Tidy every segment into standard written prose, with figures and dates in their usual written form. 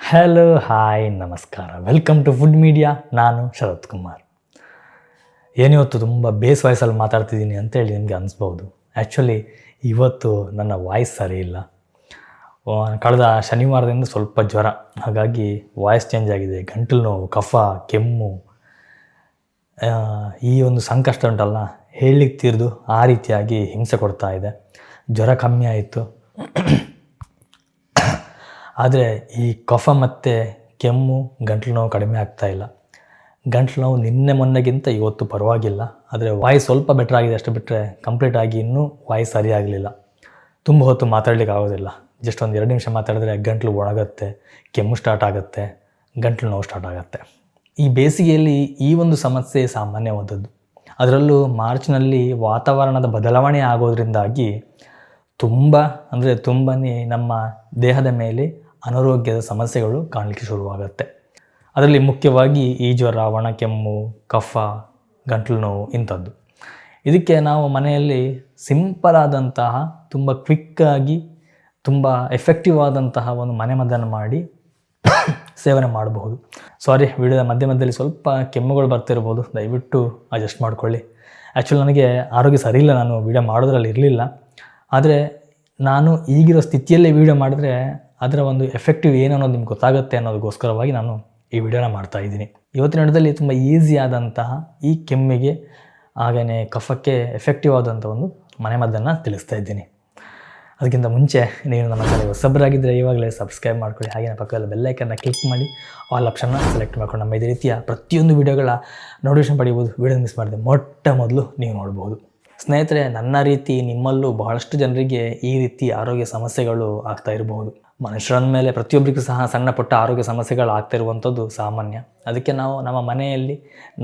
Hello hi ನಮಸ್ಕಾರ, welcome to food media. ನಾನು ಶರತ್ ಕುಮಾರ್. ಏನಿವತ್ತು ತುಂಬ ಬೇಸ್ ವಾಯ್ಸಲ್ಲಿ ಮಾತಾಡ್ತಿದ್ದೀನಿ ಅಂತೇಳಿ ನಿಮಗೆ ಅನಿಸ್ಬೋದು. ಆ್ಯಕ್ಚುಲಿ ಇವತ್ತು ನನ್ನ ವಾಯ್ಸ್ ಸರಿ ಇಲ್ಲ. ಕಳೆದ ಶನಿವಾರದಿಂದ ಸ್ವಲ್ಪ ಜ್ವರ, ಹಾಗಾಗಿ ವಾಯ್ಸ್ ಚೇಂಜ್ ಆಗಿದೆ. ಗಂಟಲು ನೋವು, ಕಫ, ಕೆಮ್ಮು, ಈ ಒಂದು ಸಂಕಷ್ಟ ಉಂಟಲ್ಲ, ಹೇಳಲಿಕ್ಕೆ ತೀರ್ದು ಆ ರೀತಿಯಾಗಿ ಹಿಂಸೆ ಕೊಡ್ತಾ ಇದೆ. ಜ್ವರ ಕಮ್ಮಿ ಆಯಿತು, ಆದರೆ ಈ ಕಫ ಮತ್ತು ಕೆಮ್ಮು, ಗಂಟಲು ನೋವು ಕಡಿಮೆ ಆಗ್ತಾಯಿಲ್ಲ. ಗಂಟಲು ನೋವು ನಿನ್ನೆ ಮೊನ್ನೆಗಿಂತ ಇವತ್ತು ಪರವಾಗಿಲ್ಲ, ಆದರೆ ವಾಯ್ಸ್ ಸ್ವಲ್ಪ ಬೆಟರ್ ಆಗಿದೆ ಅಷ್ಟು ಬಿಟ್ಟರೆ ಕಂಪ್ಲೀಟಾಗಿ ಇನ್ನೂ ವಾಯ್ಸ್ ಸರಿ ಆಗಲಿಲ್ಲ. ತುಂಬ ಹೊತ್ತು ಮಾತಾಡಲಿಕ್ಕೆ ಆಗೋದಿಲ್ಲ. ಜಸ್ಟ್ ಒಂದು 2 ನಿಮಿಷ ಮಾತಾಡಿದ್ರೆ ಗಂಟಲು ಒಣಗುತ್ತೆ, ಕೆಮ್ಮು ಸ್ಟಾರ್ಟ್ ಆಗುತ್ತೆ, ಗಂಟಲು ನೋವು ಸ್ಟಾರ್ಟ್ ಆಗುತ್ತೆ. ಈ ಬೇಸಿಗೆಯಲ್ಲಿ ಈ ಒಂದು ಸಮಸ್ಯೆ ಸಾಮಾನ್ಯವಾದದ್ದು. ಅದರಲ್ಲೂ ಮಾರ್ಚ್ನಲ್ಲಿ ವಾತಾವರಣದ ಬದಲಾವಣೆ ಆಗೋದ್ರಿಂದಾಗಿ ತುಂಬಾ ನಮ್ಮ ದೇಹದ ಮೇಲೆ ಅನಾರೋಗ್ಯದ ಸಮಸ್ಯೆಗಳು ಕಾಣಲಿಕ್ಕೆ ಶುರುವಾಗುತ್ತೆ. ಅದರಲ್ಲಿ ಮುಖ್ಯವಾಗಿ ಈ ಜ್ವರ, ಒಣ ಕೆಮ್ಮು, ಕಫ, ಗಂಟಲು ನೋವು ಇಂಥದ್ದು. ಇದಕ್ಕೆ ನಾವು ಮನೆಯಲ್ಲಿ ಸಿಂಪಲ್ ಆದಂತಹ, ತುಂಬ ಕ್ವಿಕ್ಕಾಗಿ, ತುಂಬ ಎಫೆಕ್ಟಿವ್ ಆದಂತಹ ಒಂದು ಮನೆಮದ್ದನ್ನು ಮಾಡಿ ಸೇವನೆ ಮಾಡಬಹುದು. ಸಾರಿ, ವಿಡಿಯೋದ ಮಧ್ಯದಲ್ಲಿ ಸ್ವಲ್ಪ ಕೆಮ್ಮುಗಳು ಬರ್ತಿರ್ಬೋದು, ದಯವಿಟ್ಟು ಅಡ್ಜಸ್ಟ್ ಮಾಡ್ಕೊಳ್ಳಿ. ಆ್ಯಕ್ಚುಲಿ ನನಗೆ ಆರೋಗ್ಯ ಸರಿ ಇಲ್ಲ, ನಾನು ವಿಡಿಯೋ ಮಾಡೋದ್ರಲ್ಲಿ ಇರಲಿಲ್ಲ. ಆದರೆ ನಾನು ಈಗಿರೋ ಸ್ಥಿತಿಯಲ್ಲೇ ವಿಡಿಯೋ ಮಾಡಿದ್ರೆ ಅದರ ಒಂದು ಎಫೆಕ್ಟಿವ್ ಏನು ಅನ್ನೋದು ನಿಮ್ಗೆ ಗೊತ್ತಾಗುತ್ತೆ ಅನ್ನೋದಕ್ಕೋಸ್ಕರವಾಗಿ ನಾನು ಈ ವಿಡಿಯೋನ ಮಾಡ್ತಾಯಿದ್ದೀನಿ. ಇವತ್ತಿನ ದಿನದಲ್ಲಿ ತುಂಬ ಈಸಿ ಆದಂತಹ ಈ ಕೆಮ್ಮಿಗೆ ಹಾಗೆಯೇ ಕಫಕ್ಕೆ ಎಫೆಕ್ಟಿವ್ ಆದಂಥ ಒಂದು ಮನೆಮದ್ದನ್ನು ತಿಳಿಸ್ತಾ ಇದ್ದೀನಿ. ಅದಕ್ಕಿಂತ ಮುಂಚೆ ನೀವು ನಮ್ಮ ಚಾನಲ್ ಹೊಸಬರಾಗಿದ್ದರೆ ಇವಾಗಲೇ ಸಬ್ಸ್ಕ್ರೈಬ್ ಮಾಡ್ಕೊಳ್ಳಿ. ಹಾಗೆಯೇ ಪಕ್ಕದಲ್ಲಿ ಬೆಲ್ಲೈಕನ್ನ ಕ್ಲಿಕ್ ಮಾಡಿ ಆಲ್ ಆಪ್ಷನ್ನ ಸೆಲೆಕ್ಟ್ ಮಾಡ್ಕೊಂಡು ನಮ್ಮ ಇದೇ ರೀತಿಯ ಪ್ರತಿಯೊಂದು ವಿಡಿಯೋಗಳ ನೋಟಿಫಿಕೇಷನ್ ಪಡಿಬೋದು. ವಿಡಿಯೋ ಮಿಸ್ ಮಾಡಿದೆ ಮೊದಲು ನೀವು ನೋಡ್ಬೋದು. ಸ್ನೇಹಿತರೆ, ನನ್ನ ರೀತಿ ನಿಮ್ಮಲ್ಲೂ ಬಹಳಷ್ಟು ಜನರಿಗೆ ಈ ರೀತಿ ಆರೋಗ್ಯ ಸಮಸ್ಯೆಗಳು ಆಗ್ತಾ ಇರಬಹುದು. ಮನುಷ್ಯರ ಮೇಲೆ ಪ್ರತಿಯೊಬ್ಬರಿಗೂ ಸಹ ಸಣ್ಣ ಪುಟ್ಟ ಆರೋಗ್ಯ ಸಮಸ್ಯೆಗಳು ಆಗ್ತಾ ಇರುವಂಥದ್ದು ಸಾಮಾನ್ಯ. ಅದಕ್ಕೆ ನಾವು ನಮ್ಮ ಮನೆಯಲ್ಲಿ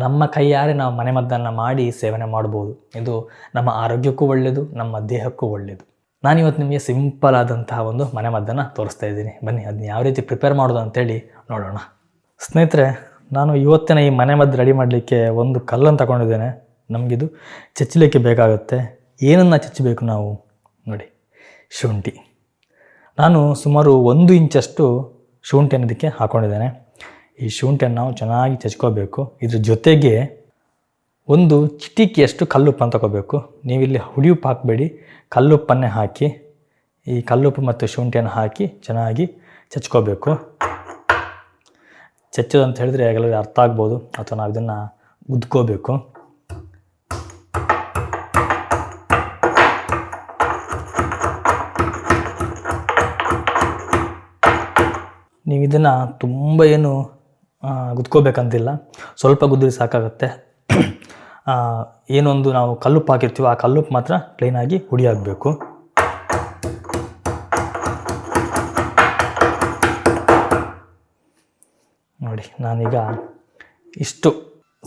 ನಮ್ಮ ಕೈಯಾರೆ ನಾವು ಮನೆಮದ್ದನ್ನು ಮಾಡಿ ಸೇವನೆ ಮಾಡ್ಬೋದು. ಇದು ನಮ್ಮ ಆರೋಗ್ಯಕ್ಕೂ ಒಳ್ಳೆಯದು, ನಮ್ಮ ದೇಹಕ್ಕೂ ಒಳ್ಳೆಯದು. ನಾನಿವತ್ತು ನಿಮಗೆ ಸಿಂಪಲ್ ಆದಂತಹ ಒಂದು ಮನೆಮದ್ದನ್ನು ತೋರಿಸ್ತಾ ಇದ್ದೀನಿ. ಬನ್ನಿ ಅದನ್ನ ಯಾವ ರೀತಿ ಪ್ರಿಪೇರ್ ಮಾಡೋದು ಅಂತೇಳಿ ನೋಡೋಣ. ಸ್ನೇಹಿತರೆ, ನಾನು ಇವತ್ತಿನ ಈ ಮನೆಮದ್ದು ರೆಡಿ ಮಾಡಲಿಕ್ಕೆ ಒಂದು ಕಲ್ಲನ್ನು ತಗೊಂಡಿದ್ದೇನೆ. ನಮಗಿದು ಚಚ್ಚಲಿಕ್ಕೆ ಬೇಕಾಗುತ್ತೆ. ಏನನ್ನು ಚಚ್ಚಬೇಕು ನಾವು ನೋಡಿ, ಶುಂಠಿ. ನಾನು ಸುಮಾರು 1 ಇಂಚಷ್ಟು ಶುಂಠಿಯನ್ನು ಇದಕ್ಕೆ ಹಾಕ್ಕೊಂಡಿದ್ದೇನೆ. ಈ ಶುಂಠಿಯನ್ನು ನಾವು ಚೆನ್ನಾಗಿ ಚಚ್ಕೋಬೇಕು. ಇದ್ರ ಜೊತೆಗೆ ಒಂದು ಚಿಟಿಕೆಯಷ್ಟು ಕಲ್ಲುಪ್ಪನ್ನು ತಗೋಬೇಕು. ನೀವಿಲ್ಲಿ ಹುಳಿಯುಪ್ಪು ಹಾಕಬೇಡಿ, ಕಲ್ಲುಪ್ಪನ್ನೇ ಹಾಕಿ, ಈ ಕಲ್ಲುಪ್ಪು ಮತ್ತು ಶುಂಠಿಯನ್ನು ಹಾಕಿ ಚೆನ್ನಾಗಿ ಚಚ್ಕೋಬೇಕು. ಚಚ್ಚೋದು ಅಂತ ಹೇಳಿದ್ರೆ ಎಲ್ಲರಿಗೂ ಅರ್ಥ ಆಗ್ಬೋದು, ಅಥವಾ ನಾವು ಇದನ್ನು ಉದ್ಕೋಬೇಕು. ನೀವು ಇದನ್ನು ತುಂಬ ಏನು ಗುದ್ಕೋಬೇಕಂತಿಲ್ಲ, ಸ್ವಲ್ಪ ಗುದ್ದಿದ್ರೆ ಸಾಕಾಗುತ್ತೆ. ಏನೊಂದು ನಾವು ಕಲ್ಲುಪ್ಪು ಹಾಕಿರ್ತೀವೋ ಆ ಕಲ್ಲುಪ್ಪು ಮಾತ್ರ ಕ್ಲೀನಾಗಿ ಹುಡಿ ಆಗಬೇಕು. ನೋಡಿ, ನಾನೀಗ ಇಷ್ಟು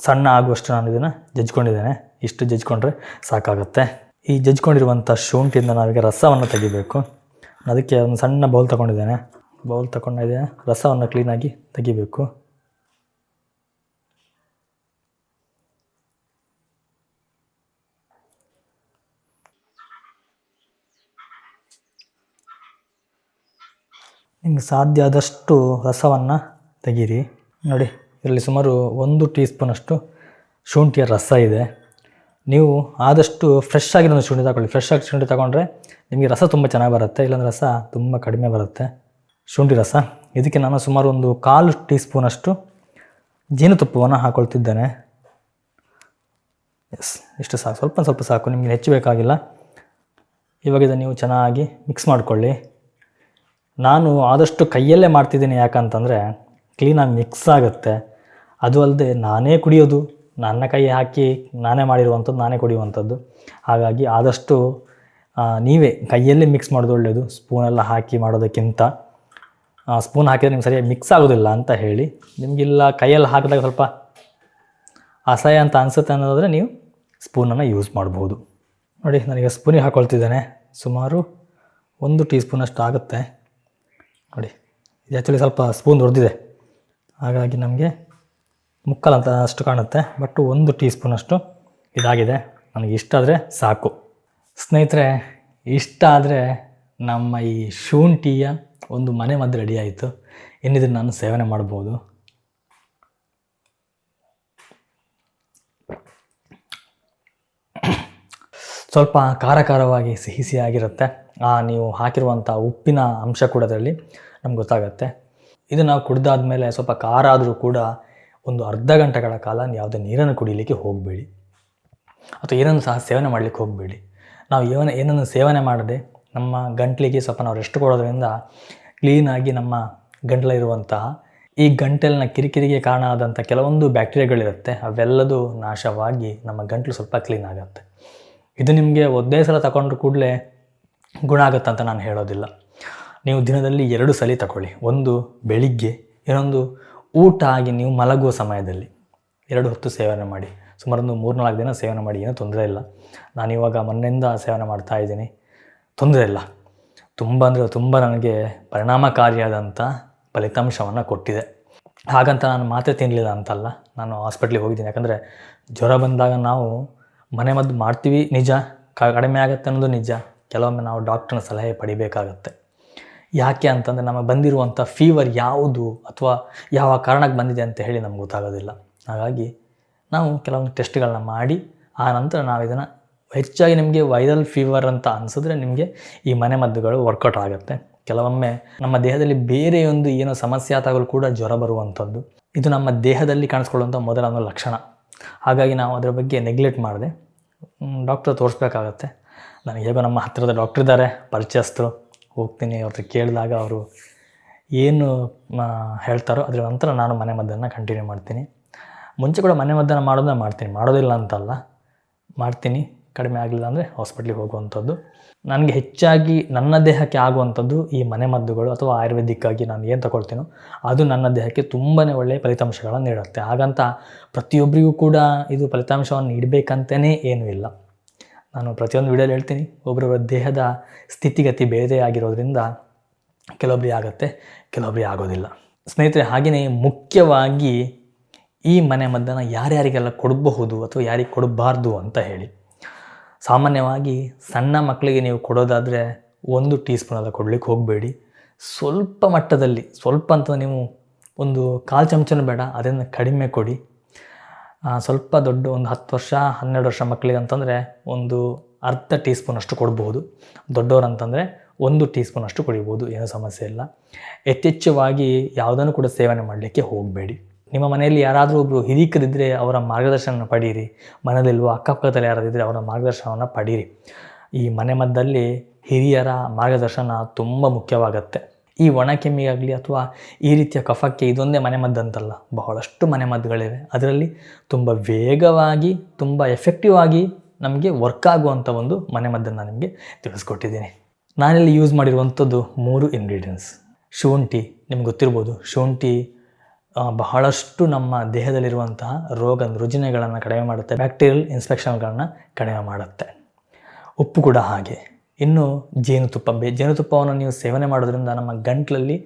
ಸಣ್ಣ ಆಗುವಷ್ಟು ನಾನು ಇದನ್ನು ಜಜ್ಕೊಂಡಿದ್ದೇನೆ. ಇಷ್ಟು ಜಜ್ಕೊಂಡ್ರೆ ಸಾಕಾಗುತ್ತೆ. ಈ ಜಜ್ಕೊಂಡಿರುವಂಥ ಶುಂಠಿಯಿಂದ ನಾವೀಗ ರಸವನ್ನು ತೆಗಿಬೇಕು. ಅದಕ್ಕೆ ಒಂದು ಸಣ್ಣ ಬೌಲ್ ತಗೊಂಡಿದ್ದೇನೆ. ರಸವನ್ನು ಕ್ಲೀನಾಗಿ ತೆಗಿಬೇಕು. ನಿಮಗೆ ಸಾಧ್ಯ ಆದಷ್ಟು ರಸವನ್ನು ತೆಗೀರಿ. ನೋಡಿ, ಇದರಲ್ಲಿ ಸುಮಾರು 1 ಟೀ ಸ್ಪೂನಷ್ಟು ಶುಂಠಿಯ ರಸ ಇದೆ. ನೀವು ಆದಷ್ಟು ಫ್ರೆಶ್ ಆಗಿರೋ ಶುಂಠಿ ತಗೊಳ್ಳಿ. ಫ್ರೆಶ್ ಆಗಿ ಶುಂಠಿ ತಗೊಂಡ್ರೆ ನಿಮಗೆ ರಸ ತುಂಬ ಚೆನ್ನಾಗಿ ಬರುತ್ತೆ, ಇಲ್ಲಾಂದರೆ ರಸ ತುಂಬ ಕಡಿಮೆ ಬರುತ್ತೆ. ಶುಂಠಿ ರಸ, ಇದಕ್ಕೆ ನಾನು ಸುಮಾರು ಒಂದು 1/4 ಟೀ ಸ್ಪೂನಷ್ಟು ಜೇನುತುಪ್ಪವನ್ನು ಹಾಕ್ಕೊಳ್ತಿದ್ದೇನೆ. ಇಷ್ಟು ಸಾಕು, ಸ್ವಲ್ಪ ಸಾಕು, ನಿಮಗೆ ಹೆಚ್ಚು ಬೇಕಾಗಿಲ್ಲ. ಇವಾಗ ಇದನ್ನು ನೀವು ಚೆನ್ನಾಗಿ ಮಿಕ್ಸ್ ಮಾಡಿಕೊಳ್ಳಿ. ನಾನು ಆದಷ್ಟು ಕೈಯಲ್ಲೇ ಮಾಡ್ತಿದ್ದೀನಿ, ಯಾಕಂತಂದರೆ ಕ್ಲೀನಾಗಿ ಮಿಕ್ಸ್ ಆಗುತ್ತೆ. ಅದು ಅಲ್ಲದೆ ನಾನೇ ಕುಡಿಯೋದು, ನನ್ನ ಕೈ ಹಾಕಿ ನಾನೇ ಮಾಡಿರುವಂಥದ್ದು, ನಾನೇ ಕುಡಿಯುವಂಥದ್ದು. ಹಾಗಾಗಿ ಆದಷ್ಟು ನೀವೇ ಕೈಯಲ್ಲೇ ಮಿಕ್ಸ್ ಮಾಡೋದು ಒಳ್ಳೆಯದು, ಸ್ಪೂನೆಲ್ಲ ಹಾಕಿ ಮಾಡೋದಕ್ಕಿಂತ. ಸ್ಪೂನ್ ಹಾಕಿದರೆ ನಿಮ್ಗೆ ಸರಿಯಾಗಿ ಮಿಕ್ಸ್ ಆಗೋದಿಲ್ಲ ಅಂತ ಹೇಳಿ, ನಿಮಗಿಲ್ಲ ಕೈಯಲ್ಲಿ ಹಾಕಿದಾಗ ಸ್ವಲ್ಪ ಅಸಹ್ಯ ಅಂತ ಅನಿಸುತ್ತೆ ಅನ್ನೋದಾದರೆ ನೀವು ಸ್ಪೂನನ್ನು ಯೂಸ್ ಮಾಡ್ಬೋದು. ನೋಡಿ, ನನಗೆ ಸ್ಪೂನಿಗೆ ಹಾಕ್ಕೊಳ್ತಿದ್ದೇನೆ. ಸುಮಾರು 1 ಟೀ ಸ್ಪೂನಷ್ಟು ಆಗುತ್ತೆ. ನೋಡಿ, ಇದು ಆ್ಯಕ್ಚುಲಿ ಸ್ವಲ್ಪ ಸ್ಪೂನ್ ದೊಡ್ಡದಿದೆ, ಹಾಗಾಗಿ ನಮಗೆ ಮುಕ್ಕಾಲು ಅಂತ ಅಷ್ಟು ಕಾಣುತ್ತೆ. ಬಟ್ 1 ಟೀ ಸ್ಪೂನಷ್ಟು ಇದಾಗಿದೆ. ನನಗೆ ಇಷ್ಟ ಆದರೆ ಸಾಕು. ಸ್ನೇಹಿತರೆ, ಇಷ್ಟ ಆದರೆ ನಮ್ಮ ಈ ಶುಂಠಿಯ ಒಂದು ಮನೆಮದ್ದು ರೆಡಿ ಆಯಿತು. ಇನ್ನಿದನ್ನು ನಾನು ಸೇವನೆ ಮಾಡ್ಬೋದು. ಸ್ವಲ್ಪ ಖಾರವಾಗಿ ಸಿಹಿಯಾಗಿರುತ್ತೆ. ನೀವು ಹಾಕಿರುವಂಥ ಉಪ್ಪಿನ ಅಂಶ ಕೂಡ ಅದರಲ್ಲಿ ನಮ್ಗೆ ಗೊತ್ತಾಗುತ್ತೆ. ಇದು ನಾವು ಕುಡಿದಾದ್ಮೇಲೆ ಸ್ವಲ್ಪ ಖಾರ ಆದರೂ ಕೂಡ ಒಂದು ಅರ್ಧ ಗಂಟೆಗಳ ಕಾಲ ಯಾವುದೇ ನೀರನ್ನು ಕುಡಿಯಲಿಕ್ಕೆ ಹೋಗಬೇಡಿ, ಅಥವಾ ಏನನ್ನು ಸಹ ಸೇವನೆ ಮಾಡಲಿಕ್ಕೆ ಹೋಗಬೇಡಿ. ನಾವು ಏನನ್ನು ಸೇವನೆ ಮಾಡದೆ ನಮ್ಮ ಗಂಟಲಿಗೆ ಸ್ವಲ್ಪ ನಾವು ರೆಸ್ಟ್ ಕೊಡೋದ್ರಿಂದ ಕ್ಲೀನಾಗಿ ನಮ್ಮ ಗಂಟಲಿರುವಂತಹ ಈ ಗಂಟಲಿನ ಕಿರಿಕಿರಿಗೆ ಕಾರಣ ಆದಂಥ ಕೆಲವೊಂದು ಬ್ಯಾಕ್ಟೀರಿಯಾಗಳಿರುತ್ತೆ, ಅವೆಲ್ಲದೂ ನಾಶವಾಗಿ ನಮ್ಮ ಗಂಟಲು ಸ್ವಲ್ಪ ಕ್ಲೀನ್ ಆಗುತ್ತೆ. ಇದು ನಿಮಗೆ ಒಂದೇ ಸಲ ತಗೊಂಡ್ರು ಕೂಡಲೇ ಗುಣ ಆಗುತ್ತೆ ಅಂತ ನಾನು ಹೇಳೋದಿಲ್ಲ. ನೀವು ದಿನದಲ್ಲಿ 2 ಸಲ ತಗೊಳ್ಳಿ. ಒಂದು ಬೆಳಿಗ್ಗೆ, ಇನ್ನೊಂದು ಊಟ ಆಗಿ ನೀವು ಮಲಗುವ ಸಮಯದಲ್ಲಿ 2 ಹೊತ್ತು ಸೇವನೆ ಮಾಡಿ. ಸುಮಾರು 3-4 ದಿನ ಸೇವನೆ ಮಾಡಿ, ಏನೂ ತೊಂದರೆ ಇಲ್ಲ. ನಾನಿವಾಗ ಮೊನ್ನೆಯಿಂದ ಸೇವನೆ ಮಾಡ್ತಾ ಇದ್ದೀನಿ, ತೊಂದರೆ ಇಲ್ಲ. ತುಂಬ ನನಗೆ ಪರಿಣಾಮಕಾರಿಯಾದಂಥ ಫಲಿತಾಂಶವನ್ನು ಕೊಟ್ಟಿದೆ. ಹಾಗಂತ ನಾನು ಮಾತ್ರೆ ತಿನ್ನಲಿಲ್ಲ ಅಂತಲ್ಲ, ನಾನು ಹಾಸ್ಪಿಟ್ಲಿಗೆ ಹೋಗಿದ್ದೀನಿ. ಯಾಕಂದರೆ ಜ್ವರ ಬಂದಾಗ ನಾವು ಮನೆಮದ್ದು ಮಾಡ್ತೀವಿ ನಿಜ, ಕಡಿಮೆ ಆಗುತ್ತೆ ಅನ್ನೋದು ನಿಜ. ಕೆಲವೊಮ್ಮೆ ನಾವು ಡಾಕ್ಟ್ರನ ಸಲಹೆ ಪಡಿಬೇಕಾಗತ್ತೆ. ಯಾಕೆ ಅಂತಂದರೆ ನಮಗೆ ಬಂದಿರುವಂಥ ಫೀವರ್ ಯಾವುದು ಅಥವಾ ಯಾವ ಕಾರಣಕ್ಕೆ ಬಂದಿದೆ ಅಂತ ಹೇಳಿ ನಮ್ಗೆ ಗೊತ್ತಾಗೋದಿಲ್ಲ. ಹಾಗಾಗಿ ನಾವು ಕೆಲವೊಂದು ಟೆಸ್ಟ್ಗಳನ್ನ ಮಾಡಿ ಆ ನಂತರ ನಾವು ಇದನ್ನು ಹೆಚ್ಚಾಗಿ ನಿಮಗೆ ವೈರಲ್ ಫೀವರ್ ಅಂತ ಅನಿಸಿದ್ರೆ ನಿಮಗೆ ಈ ಮನೆಮದ್ದುಗಳು ವರ್ಕೌಟ್ ಆಗುತ್ತೆ. ಕೆಲವೊಮ್ಮೆ ನಮ್ಮ ದೇಹದಲ್ಲಿ ಬೇರೆಯೊಂದು ಏನೋ ಸಮಸ್ಯೆ ಆದಾಗಲೂ ಕೂಡ ಜ್ವರ ಬರುವಂಥದ್ದು, ಇದು ನಮ್ಮ ದೇಹದಲ್ಲಿ ಕಾಣಿಸ್ಕೊಳ್ಳುವಂಥ ಮೊದಲ ಒಂದು ಲಕ್ಷಣ. ಹಾಗಾಗಿ ನಾವು ಅದರ ಬಗ್ಗೆ ನೆಗ್ಲೆಕ್ಟ್ ಮಾಡದೆ ಡಾಕ್ಟ್ರ್ ತೋರಿಸ್ಬೇಕಾಗತ್ತೆ. ನನಗೆ ಹೇಗೋ ನಮ್ಮ ಹತ್ತಿರದ ಡಾಕ್ಟ್ರ್ ಇದ್ದಾರೆ, ಪರಿಚಯಸ್ಥರು, ಹೋಗ್ತೀನಿ. ಅವ್ರ ಕೇಳಿದಾಗ ಅವರು ಏನು ಹೇಳ್ತಾರೋ ಅದರ ನಂತರ ನಾನು ಮನೆಮದ್ದನ್ನು ಕಂಟಿನ್ಯೂ ಮಾಡ್ತೀನಿ. ಮುಂಚೆ ಕೂಡ ಮನೆಮದ್ದನ್ನು ಮಾಡೋದಿಲ್ಲ ಅಂತಲ್ಲ, ಮಾಡ್ತೀನಿ. ಕಡಿಮೆ ಆಗಲಿಲ್ಲ ಅಂದರೆ ಹಾಸ್ಪಿಟ್ಲಿಗೆ ಹೋಗುವಂಥದ್ದು. ನನಗೆ ಹೆಚ್ಚಾಗಿ ನನ್ನ ದೇಹಕ್ಕೆ ಆಗುವಂಥದ್ದು ಈ ಮನೆಮದ್ದುಗಳು ಅಥವಾ ಆಯುರ್ವೇದಿಕ್ಕಾಗಿ ನಾನು ಏನು ತಗೊಳ್ತೀನೋ ಅದು ನನ್ನ ದೇಹಕ್ಕೆ ತುಂಬಾ ಒಳ್ಳೆಯ ಫಲಿತಾಂಶಗಳನ್ನು ನೀಡುತ್ತೆ. ಹಾಗಂತ ಪ್ರತಿಯೊಬ್ಬರಿಗೂ ಕೂಡ ಇದು ಫಲಿತಾಂಶವನ್ನು ನೀಡಬೇಕಂತಲೇ ಏನೂ ಇಲ್ಲ. ನಾನು ಪ್ರತಿಯೊಂದು ವಿಡಿಯೋಲಿ ಹೇಳ್ತೀನಿ, ಒಬ್ಬರೊಬ್ಬರ ದೇಹದ ಸ್ಥಿತಿಗತಿ ಬೇರೆ ಆಗಿರೋದ್ರಿಂದ ಕೆಲವೊಬ್ಬರಿಗೆ ಆಗುತ್ತೆ, ಕೆಲವೊಬ್ಬರಿಗೆ ಆಗೋದಿಲ್ಲ. ಸ್ನೇಹಿತರೆ, ಹಾಗೆಯೇ ಮುಖ್ಯವಾಗಿ ಈ ಮನೆಮದ್ದನ್ನು ಯಾರ್ಯಾರಿಗೆಲ್ಲ ಕೊಡಬಹುದು ಅಥವಾ ಯಾರಿಗೆ ಕೊಡಬಾರ್ದು ಅಂತ ಹೇಳಿ. ಸಾಮಾನ್ಯವಾಗಿ ಸಣ್ಣ ಮಕ್ಕಳಿಗೆ ನೀವು ಕೊಡೋದಾದರೆ 1 ಟೀ ಸ್ಪೂನ್ ಎಲ್ಲ ಕೊಡಲಿಕ್ಕೆ ಹೋಗಬೇಡಿ. ಸ್ವಲ್ಪ ಮಟ್ಟದಲ್ಲಿ, ಸ್ವಲ್ಪ ಅಂತ ನೀವು ಒಂದು 1/4 ಚಮಚನೂ ಬೇಡ, ಅದನ್ನು ಕಡಿಮೆ ಕೊಡಿ. ಸ್ವಲ್ಪ ದೊಡ್ಡ ಒಂದು 10 ವರ್ಷ 12 ವರ್ಷ ಮಕ್ಕಳಿಗೆ ಅಂತಂದರೆ ಒಂದು ಅರ್ಧ ಟೀ ಸ್ಪೂನಷ್ಟು ಕೊಡ್ಬೋದು. ದೊಡ್ಡವರಂತಂದರೆ 1 ಟೀ ಸ್ಪೂನಷ್ಟು ಕುಡಿಬೋದು, ಏನೂ ಸಮಸ್ಯೆ ಇಲ್ಲ. ಯಥೇಚ್ಛವಾಗಿ ಯಾವುದನ್ನು ಕೂಡ ಸೇವನೆ ಮಾಡಲಿಕ್ಕೆ ಹೋಗಬೇಡಿ. ನಿಮ್ಮ ಮನೆಯಲ್ಲಿ ಯಾರಾದರೂ ಒಬ್ಬರು ಹಿರಿಕರಿದ್ದರೆ ಅವರ ಮಾರ್ಗದರ್ಶನ ಪಡೀರಿ. ಮನೆಯಲ್ಲಿಲ್ವೋ ಅಕ್ಕಪಕ್ಕದಲ್ಲಿ ಯಾರಾದಿದ್ದರೆ ಅವರ ಮಾರ್ಗದರ್ಶನವನ್ನು ಪಡೀರಿ. ಈ ಮನೆಮದ್ದಲ್ಲಿ ಹಿರಿಯರ ಮಾರ್ಗದರ್ಶನ ತುಂಬ ಮುಖ್ಯವಾಗುತ್ತೆ. ಈ ಒಣ ಕೆಮ್ಮಿಗಾಗಲಿ ಅಥವಾ ಈ ರೀತಿಯ ಕಫಕ್ಕೆ ಇದೊಂದೇ ಮನೆಮದ್ದಂತಲ್ಲ, ಬಹಳಷ್ಟು ಮನೆಮದ್ದುಗಳಿವೆ. ಅದರಲ್ಲಿ ತುಂಬ ವೇಗವಾಗಿ, ತುಂಬ ಎಫೆಕ್ಟಿವ್ ಆಗಿ ನಮಗೆ ವರ್ಕ್ ಆಗುವಂಥ ಒಂದು ಮನೆಮದ್ದನ್ನು ನಿಮಗೆ ತಿಳಿಸ್ಕೊಟ್ಟಿದ್ದೀನಿ. ನಾನಿಲ್ಲಿ ಯೂಸ್ ಮಾಡಿರುವಂಥದ್ದು 3 ಇಂಗ್ರೀಡಿಯೆಂಟ್ಸ್. ಶುಂಠಿ, ನಿಮ್ಗೆ ಗೊತ್ತಿರ್ಬೋದು, ಶುಂಠಿ ಬಹಳಷ್ಟು ನಮ್ಮ ದೇಹದಲ್ಲಿರುವಂತಹ ರೋಗ ರುಜಿನಗಳನ್ನು ಕಡಿಮೆ ಮಾಡುತ್ತೆ, ಬ್ಯಾಕ್ಟೀರಿಯಲ್ ಇನ್ಫೆಕ್ಷನ್ಗಳನ್ನು ಕಡಿಮೆ ಮಾಡುತ್ತೆ. ಉಪ್ಪು ಕೂಡ ಹಾಗೆ. ಇನ್ನು ಜೇನುತುಪ್ಪವನ್ನು ನೀವು ಸೇವನೆ ಮಾಡೋದ್ರಿಂದ ನಮ್ಮ ಗಂಟಲಲ್ಲಿ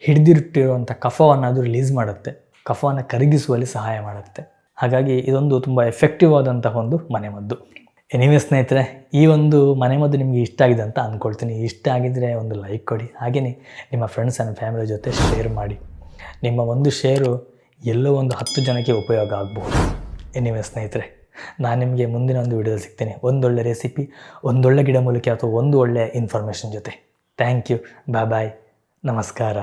ಹಿಡಿದಿಟ್ಟಿರುವಂಥ ಕಫವನ್ನು ಅದು ರಿಲೀಸ್ ಮಾಡುತ್ತೆ, ಕಫವನ್ನು ಕರಗಿಸುವಲ್ಲಿ ಸಹಾಯ ಮಾಡುತ್ತೆ. ಹಾಗಾಗಿ ಇದೊಂದು ತುಂಬ ಎಫೆಕ್ಟಿವ್ ಆದಂತಹ ಒಂದು ಮನೆಮದ್ದು. ಎನಿವೇ ಸ್ನೇಹಿತರೆ, ಈ ಒಂದು ಮನೆಮದ್ದು ನಿಮಗೆ ಇಷ್ಟ ಆಗಿದೆ ಅಂತ ಅಂದ್ಕೊಳ್ತೀನಿ. ಇಷ್ಟ ಆಗಿದ್ದರೆ ಒಂದು ಲೈಕ್ ಕೊಡಿ. ಹಾಗೆಯೇ ನಿಮ್ಮ ಫ್ರೆಂಡ್ಸ್ ಆ್ಯಂಡ್ ಫ್ಯಾಮಿಲಿ ಜೊತೆ ಶೇರ್ ಮಾಡಿ. ನಿಮ್ಮ ಒಂದು ಶೇರು ಎಲ್ಲೋ ಒಂದು 10 ಜನಕ್ಕೆ ಉಪಯೋಗ ಆಗ್ಬೋದು. ಎನಿವೇ ಸ್ನೇಹಿತರೆ, ನಾನು ನಿಮಗೆ ಮುಂದಿನ ಒಂದು ವಿಡಿಯೋದಲ್ಲಿ ಸಿಗ್ತೀನಿ, ಒಂದೊಳ್ಳೆ ರೆಸಿಪಿ, ಒಂದೊಳ್ಳೆ ಗಿಡಮೂಲಿಕೆ ಅಥವಾ ಒಂದು ಒಳ್ಳೆಯ ಇನ್ಫಾರ್ಮೇಷನ್ ಜೊತೆ. Thank you. ಬಾಯ್. ನಮಸ್ಕಾರ.